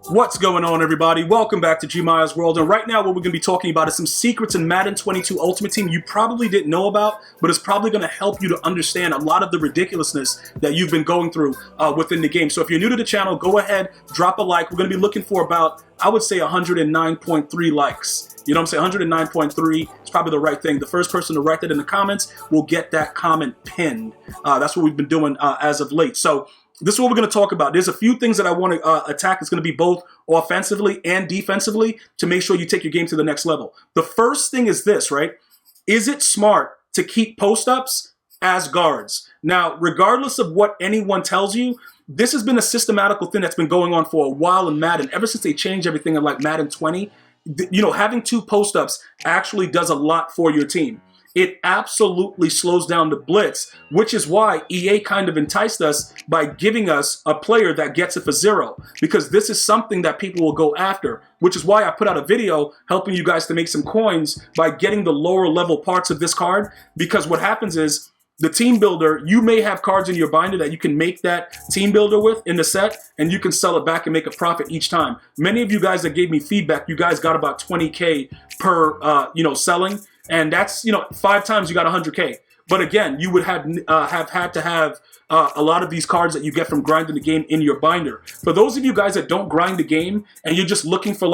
What's going on, everybody? Welcome back to G-Maya's World, and right now what we're going to be talking about is some secrets in Madden 22 Ultimate Team you probably didn't know about, but it's probably going to help you to understand a lot of the ridiculousness that you've been going through within the game. So if you're new to the channel, go ahead, drop a like. We're going to be looking for about, I would say, 109.3 likes. You know what I'm saying? 109.3 is probably the right thing. The first person to write that in the comments will get that comment pinned. That's what we've been doing as of late. So this is what we're going to talk about. There's a few things that I want to attack. It's going to be both offensively and defensively to make sure you take your game to the next level. The first thing is this, right? Is it smart to keep post-ups as guards? Now, regardless of what anyone tells you, this has been a systematical thing that's been going on for a while in Madden. Ever since they changed everything in like Madden 20, you know, having two post-ups actually does a lot for your team. It absolutely slows down the blitz, which is why EA kind of enticed us by giving us a player that gets it for 0, because this is something that people will go after, which is why I put out a video helping you guys to make some coins by getting the lower level parts of this card, because what happens is the team builder, you may have cards in your binder that you can make that team builder with in the set, and you can sell it back and make a profit each time. Many of you guys that gave me feedback, you guys got about 20K per, selling. And that's, 5 times you got 100K. But again, you would have had to have a lot of these cards that you get from grinding the game in your binder. For those of you guys that don't grind the game and you're just looking for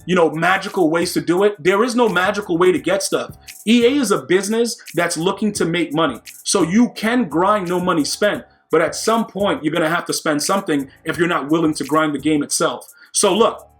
magical ways to do it, there is no magical way to get stuff. EA is a business that's looking to make money. So you can grind no money spent, but at some point you're going to have to spend something if you're not willing to grind the game itself. So look,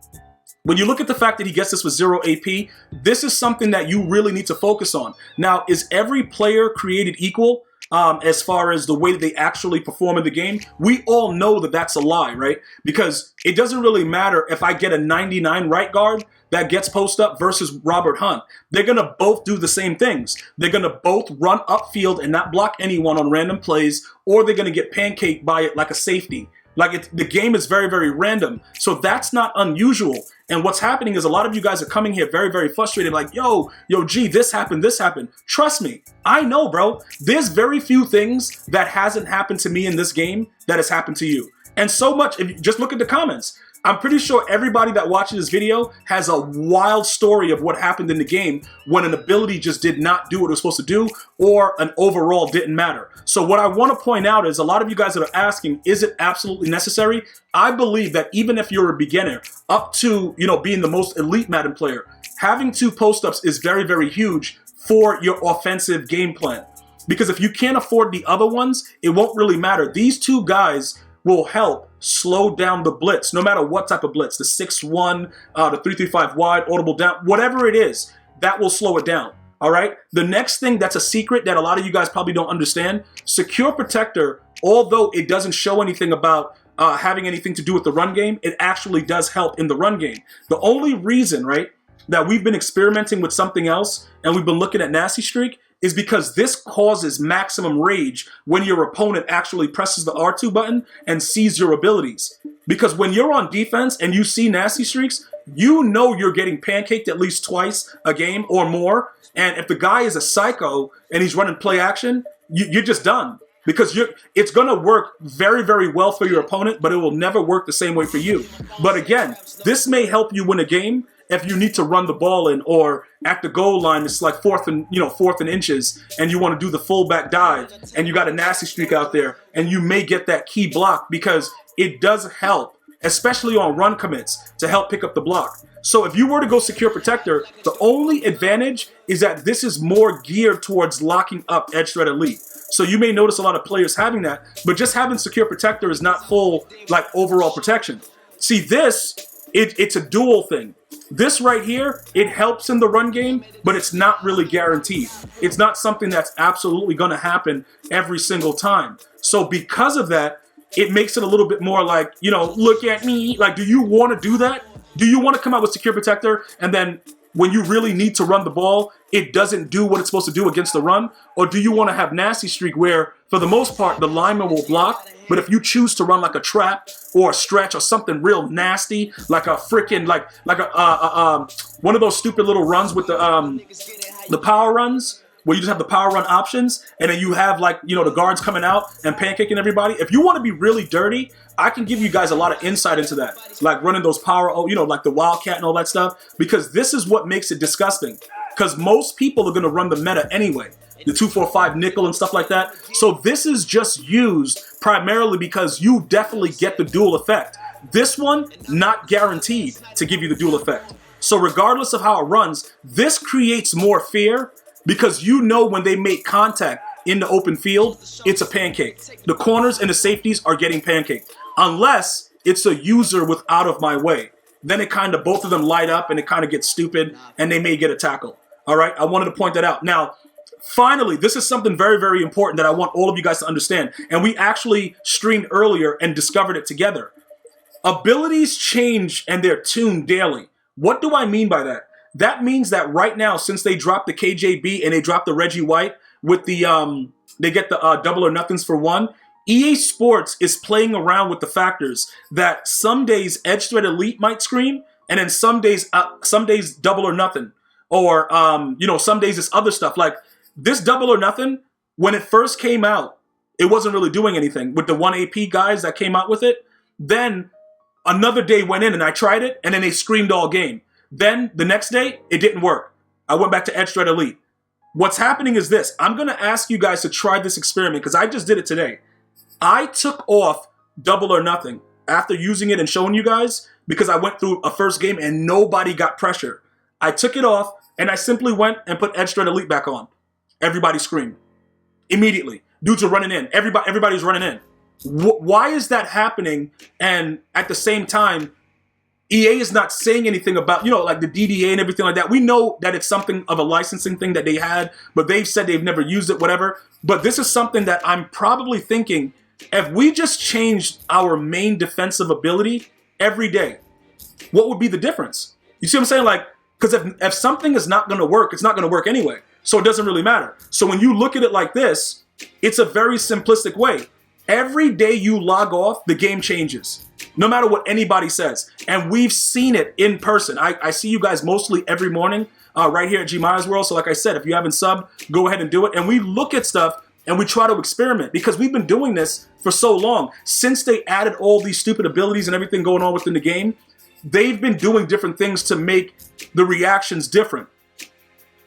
when you look at the fact that he gets this with 0 AP, this is something that you really need to focus on. Now, is every player created equal as far as the way that they actually perform in the game? We all know that that's a lie, right? Because it doesn't really matter if I get a 99 right guard that gets post up versus Robert Hunt. They're going to both do the same things. They're going to both run upfield and not block anyone on random plays, or they're going to get pancaked by it like a safety. The game is very, very random. So that's not unusual. And what's happening is a lot of you guys are coming here very, very frustrated, like, yo, G, this happened, this happened. Trust me, I know, bro. There's very few things that hasn't happened to me in this game that has happened to you. And so much, if you just look at the comments, I'm pretty sure everybody that watches this video has a wild story of what happened in the game when an ability just did not do what it was supposed to do, or an overall didn't matter. So what I want to point out is a lot of you guys that are asking, is it absolutely necessary? I believe that even if you're a beginner up to, being the most elite Madden player, having 2 post-ups is very, very huge for your offensive game plan. Because if you can't afford the other ones, it won't really matter. These 2 guys will help slow down the blitz, no matter what type of blitz, the 6-1, the 3-3-5 wide, audible down, whatever it is, that will slow it down, all right? The next thing that's a secret that a lot of you guys probably don't understand, Secure Protector, although it doesn't show anything about having anything to do with the run game, it actually does help in the run game. The only reason, right, that we've been experimenting with something else and we've been looking at Nasty Streak is because this causes maximum rage when your opponent actually presses the R2 button and sees your abilities. Because when you're on defense and you see Nasty Streaks, you know you're getting pancaked at least twice a game or more. And if the guy is a psycho and he's running play action, you're just done. Because it's going to work very, very well for your opponent, but it will never work the same way for you. But again, this may help you win a game if you need to run the ball in, or at the goal line, it's like 4th and inches, and you want to do the fullback dive, and you got a Nasty Streak out there, and you may get that key block, because it does help, especially on run commits, to help pick up the block. So if you were to go Secure Protector, the only advantage is that this is more geared towards locking up Edge Threat Elite. So you may notice a lot of players having that, but just having Secure Protector is not full, overall protection. See, this, it's a dual thing. This right here, it helps in the run game, but it's not really guaranteed. It's not something that's absolutely going to happen every single time. So because of that, it makes it a little bit more like, look at me. Do you want to do that? Do you want to come out with Secure Protector and then when you really need to run the ball, it doesn't do what it's supposed to do against the run? Or do you want to have Nasty Streak where, for the most part, the lineman will block, but if you choose to run like a trap or a stretch or something real nasty, like a freaking, one of those stupid little runs with the power runs, where you just have the power run options, and then you have like, you know, the guards coming out and pancaking everybody. If you want to be really dirty, I can give you guys a lot of insight into that, like running those power, you know, like the Wildcat and all that stuff, because this is what makes it disgusting. Because most people are going to run the meta anyway, the 245 nickel and stuff like that. So this is just used primarily because you definitely get the dual effect. This one, not guaranteed to give you the dual effect. So regardless of how it runs, this creates more fear because you know when they make contact in the open field, it's a pancake. The corners and the safeties are getting pancaked. Unless it's a user with out of my way. Then it kind of, both of them light up and it kind of gets stupid and they may get a tackle. All right, I wanted to point that out. Now, finally, this is something very, very important that I want all of you guys to understand. And we actually streamed earlier and discovered it together. Abilities change and they're tuned daily. What do I mean by that? That means that right now, since they dropped the KJB and they dropped the Reggie White with the, they get the double or nothings for one, EA Sports is playing around with the factors that some days Edge Threat Elite might scream, and then some days double or nothing. Or, you know, some days it's other stuff. Like this double or nothing, when it first came out, it wasn't really doing anything. With the 1 AP guys that came out with it, then another day went in and I tried it, and then they screamed all game. Then the next day, it didn't work. I went back to Edge Threat Elite. What's happening is this. I'm going to ask you guys to try this experiment because I just did it today. I took off double or nothing after using it and showing you guys because I went through a first game and nobody got pressure. I took it off and I simply went and put Edge Threat Elite back on. Everybody screamed. Immediately. Dudes are running in. Everybody's running in. Why is that happening? And at the same time, EA is not saying anything about, you know, like the DDA and everything like that. We know that it's something of a licensing thing that they had, but they've said they've never used it, whatever. But this is something that I'm probably thinking, if we just changed our main defensive ability every day, what would be the difference? You see what I'm saying? Like, because if something is not going to work, it's not going to work anyway. So it doesn't really matter. So when you look at it like this, it's a very simplistic way. Every day you log off, the game changes. No matter what anybody says. And we've seen it in person. I see you guys mostly every morning right here at G Myers World. So like I said, if you haven't subbed, go ahead and do it. And we look at stuff and we try to experiment because we've been doing this for so long. Since they added all these stupid abilities and everything going on within the game, they've been doing different things to make the reactions different.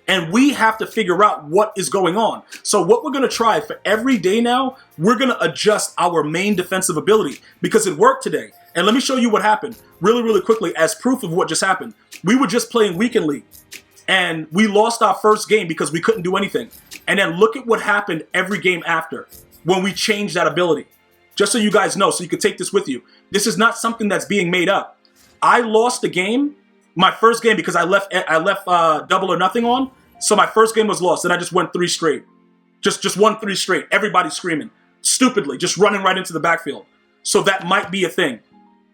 And we have to figure out what is going on. So what we're going to try for every day now, we're going to adjust our main defensive ability because it worked today. And let me show you what happened really, really quickly as proof of what just happened. We were just playing Weekend League and we lost our first game because we couldn't do anything. And then look at what happened every game after when we changed that ability. Just so you guys know, so you can take this with you. This is not something that's being made up. I lost the game, my first game, because I left double or nothing on. So my first game was lost, and I just went 3 straight. Just won 3 straight. Everybody screaming. Stupidly. Just running right into the backfield. So that might be a thing.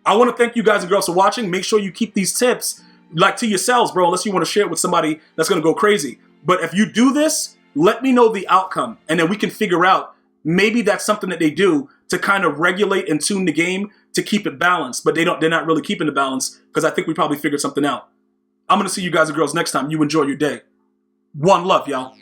I want to thank you guys and girls for watching. Make sure you keep these tips like to yourselves, bro, unless you want to share it with somebody that's going to go crazy. But if you do this, let me know the outcome, and then we can figure out maybe that's something that they do to kind of regulate and tune the game to keep it balanced. But they're not really keeping the balance because I think we probably figured something out. I'm going to see you guys and girls next time. You enjoy your day. One love, y'all.